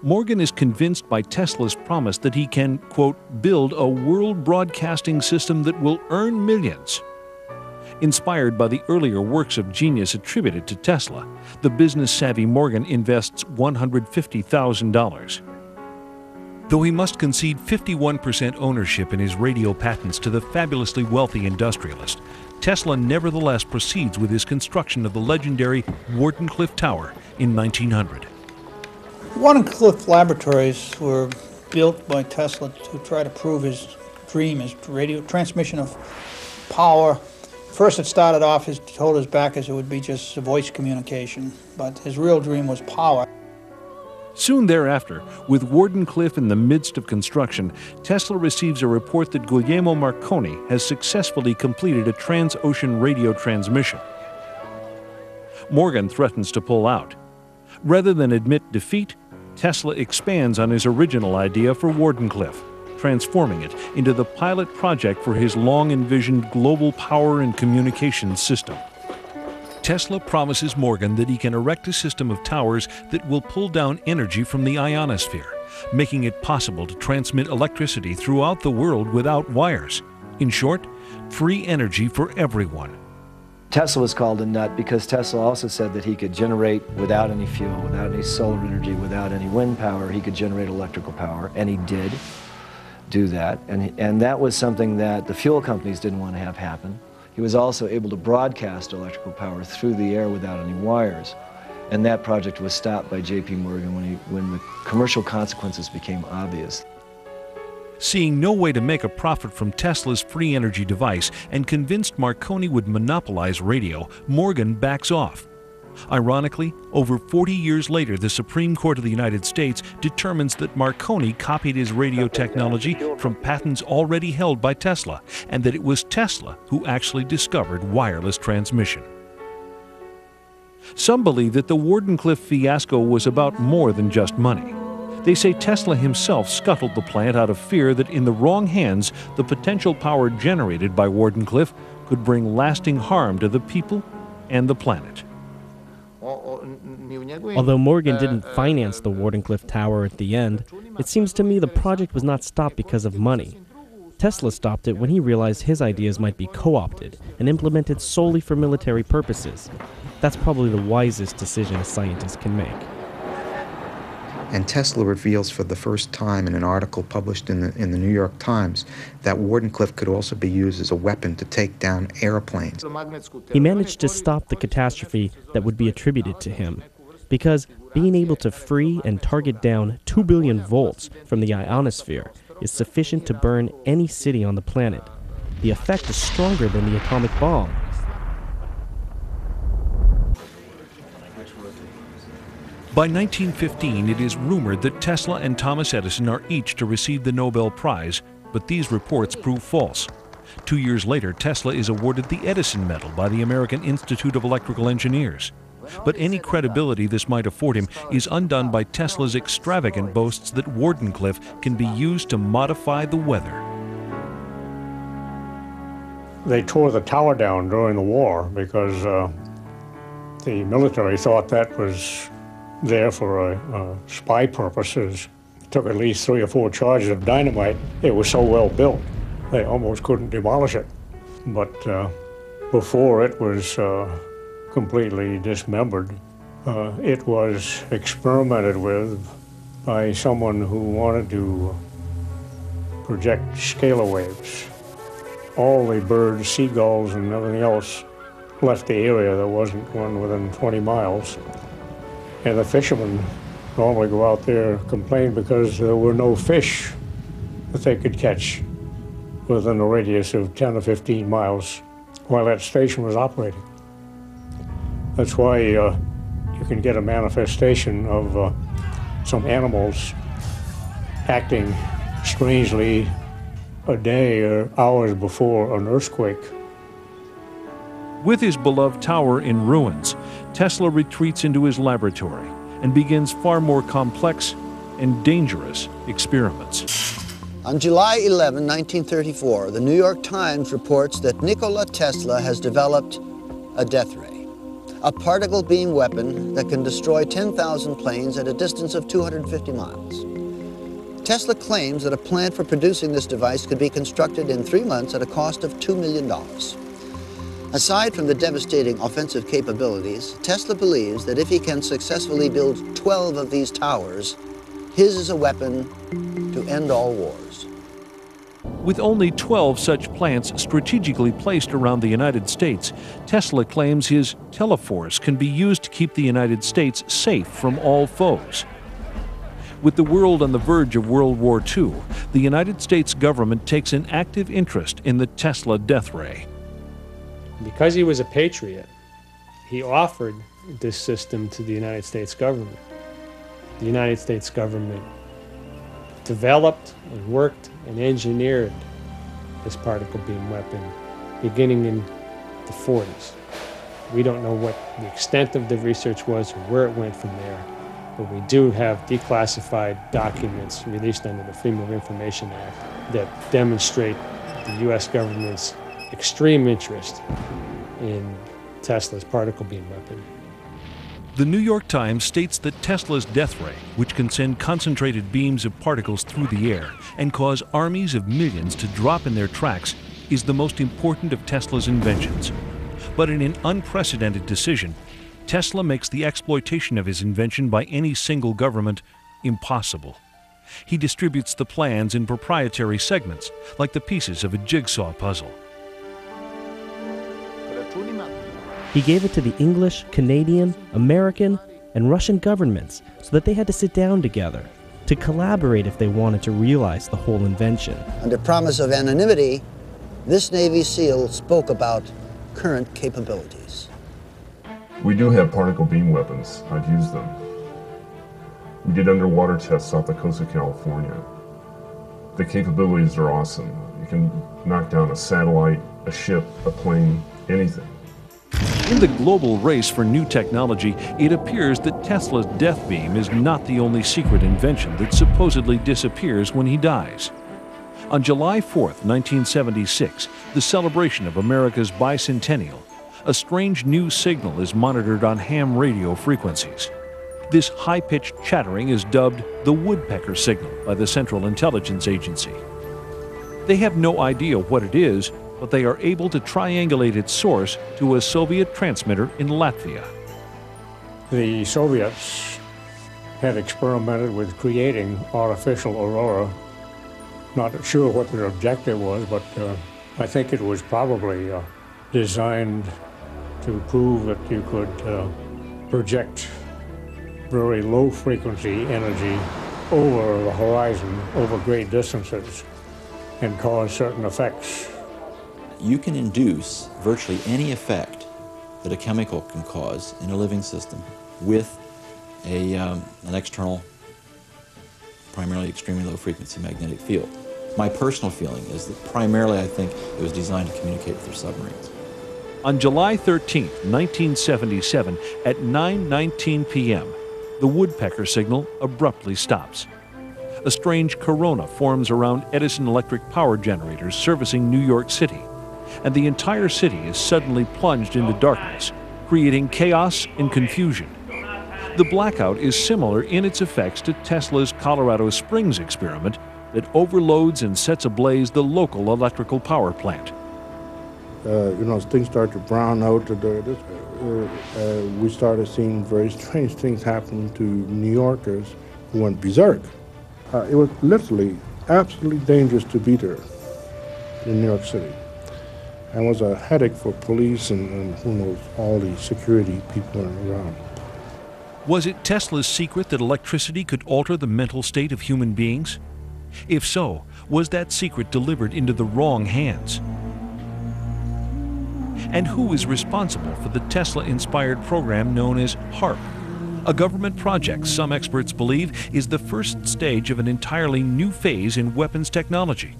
Morgan is convinced by Tesla's promise that he can, quote, build a world broadcasting system that will earn millions. Inspired by the earlier works of genius attributed to Tesla, the business-savvy Morgan invests $150,000. Though he must concede 51% ownership in his radio patents to the fabulously wealthy industrialist, Tesla nevertheless proceeds with his construction of the legendary Wardenclyffe Tower in 1900. Wardenclyffe laboratories were built by Tesla to try to prove his dream, his radio transmission of power. First it started off, he told his backers it would be just voice communication, but his real dream was power. Soon thereafter, with Wardenclyffe in the midst of construction, Tesla receives a report that Guglielmo Marconi has successfully completed a trans-ocean radio transmission. Morgan threatens to pull out. Rather than admit defeat, Tesla expands on his original idea for Wardenclyffe, transforming it into the pilot project for his long-envisioned global power and communications system. Tesla promises Morgan that he can erect a system of towers that will pull down energy from the ionosphere, making it possible to transmit electricity throughout the world without wires. In short, free energy for everyone. Tesla was called a nut because Tesla also said that he could generate without any fuel, without any solar energy, without any wind power, he could generate electrical power, and he did do that. And that was something that the fuel companies didn't want to have happen. He was also able to broadcast electrical power through the air without any wires. And that project was stopped by J.P. Morgan when the commercial consequences became obvious. Seeing no way to make a profit from Tesla's free energy device and convinced Marconi would monopolize radio, Morgan backs off. Ironically, over 40 years later, the Supreme Court of the United States determines that Marconi copied his radio technology from patents already held by Tesla, and that it was Tesla who actually discovered wireless transmission. Some believe that the Wardenclyffe fiasco was about more than just money. They say Tesla himself scuttled the plant out of fear that in the wrong hands, the potential power generated by Wardenclyffe could bring lasting harm to the people and the planet. Although Morgan didn't finance the Wardenclyffe Tower at the end, it seems to me the project was not stopped because of money. Tesla stopped it when he realized his ideas might be co-opted and implemented solely for military purposes. That's probably the wisest decision a scientist can make. And Tesla reveals for the first time in an article published in the New York Times that Wardenclyffe could also be used as a weapon to take down airplanes. He managed to stop the catastrophe that would be attributed to him, because being able to free and target down 2 billion volts from the ionosphere is sufficient to burn any city on the planet. The effect is stronger than the atomic bomb. By 1915, it is rumored that Tesla and Thomas Edison are each to receive the Nobel Prize, but these reports prove false. 2 years later, Tesla is awarded the Edison Medal by the American Institute of Electrical Engineers. But any credibility this might afford him is undone by Tesla's extravagant boasts that Wardenclyffe can be used to modify the weather. They tore the tower down during the war because the military thought that was there for spy purposes. It took at least 3 or 4 charges of dynamite. It was so well built, they almost couldn't demolish it. But before it was completely dismembered, it was experimented with by someone who wanted to project scalar waves. All the birds, seagulls, and everything else left the area. There wasn't one within 20 miles. And the fishermen normally go out there and complain because there were no fish that they could catch within a radius of 10 or 15 miles while that station was operating. That's why you can get a manifestation of some animals acting strangely a day or hours before an earthquake. With his beloved tower in ruins, Tesla retreats into his laboratory and begins far more complex and dangerous experiments. On July 11, 1934, the New York Times reports that Nikola Tesla has developed a death ray. a particle beam weapon that can destroy 10,000 planes at a distance of 250 miles. Tesla claims that a plant for producing this device could be constructed in 3 months at a cost of $2 million. Aside from the devastating offensive capabilities, Tesla believes that if he can successfully build 12 of these towers, his is a weapon to end all wars. With only 12 such plants strategically placed around the United States, Tesla claims his teleforce can be used to keep the United States safe from all foes. With the world on the verge of World War II, the United States government takes an active interest in the Tesla death ray. Because he was a patriot, he offered this system to the United States government. The United States government developed and worked and engineered this particle beam weapon beginning in the 40s. We don't know what the extent of the research was or where it went from there, but we do have declassified documents released under the Freedom of Information Act that demonstrate the U.S. government's extreme interest in Tesla's particle beam weapon. The New York Times states that Tesla's death ray, which can send concentrated beams of particles through the air and cause armies of millions to drop in their tracks, is the most important of Tesla's inventions. But in an unprecedented decision, Tesla makes the exploitation of his invention by any single government impossible. He distributes the plans in proprietary segments, like the pieces of a jigsaw puzzle. He gave it to the English, Canadian, American, and Russian governments so that they had to sit down together, to collaborate if they wanted to realize the whole invention. Under promise of anonymity, this Navy SEAL spoke about current capabilities. We do have particle beam weapons. I've used them. We did underwater tests off the coast of California. The capabilities are awesome. You can knock down a satellite, a ship, a plane, anything. In the global race for new technology, it appears that Tesla's death beam is not the only secret invention that supposedly disappears when he dies. On July 4th, 1976, the celebration of America's bicentennial, a strange new signal is monitored on ham radio frequencies. This high-pitched chattering is dubbed the woodpecker signal by the Central Intelligence Agency. They have no idea what it is, but they are able to triangulate its source to a Soviet transmitter in Latvia. The Soviets had experimented with creating artificial aurora. Not sure what their objective was, but I think it was probably designed to prove that you could project very low frequency energy over the horizon, over great distances, and cause certain effects. You can induce virtually any effect that a chemical can cause in a living system with an external, primarily extremely low frequency magnetic field. My personal feeling is that primarily I think it was designed to communicate with their submarines. On July 13, 1977, at 9:19 p.m., the woodpecker signal abruptly stops. A strange corona forms around Edison electric power generators servicing New York City, and the entire city is suddenly plunged into darkness, creating chaos and confusion. The blackout is similar in its effects to Tesla's Colorado Springs experiment that overloads and sets ablaze the local electrical power plant. Things start to brown out. We started seeing very strange things happen to New Yorkers who went berserk. It was literally absolutely dangerous to be there in New York City. And was a headache for police and who knows, all the security people around. Was it Tesla's secret that electricity could alter the mental state of human beings? If so, was that secret delivered into the wrong hands? And who is responsible for the Tesla-inspired program known as HAARP, a government project some experts believe is the first stage of an entirely new phase in weapons technology?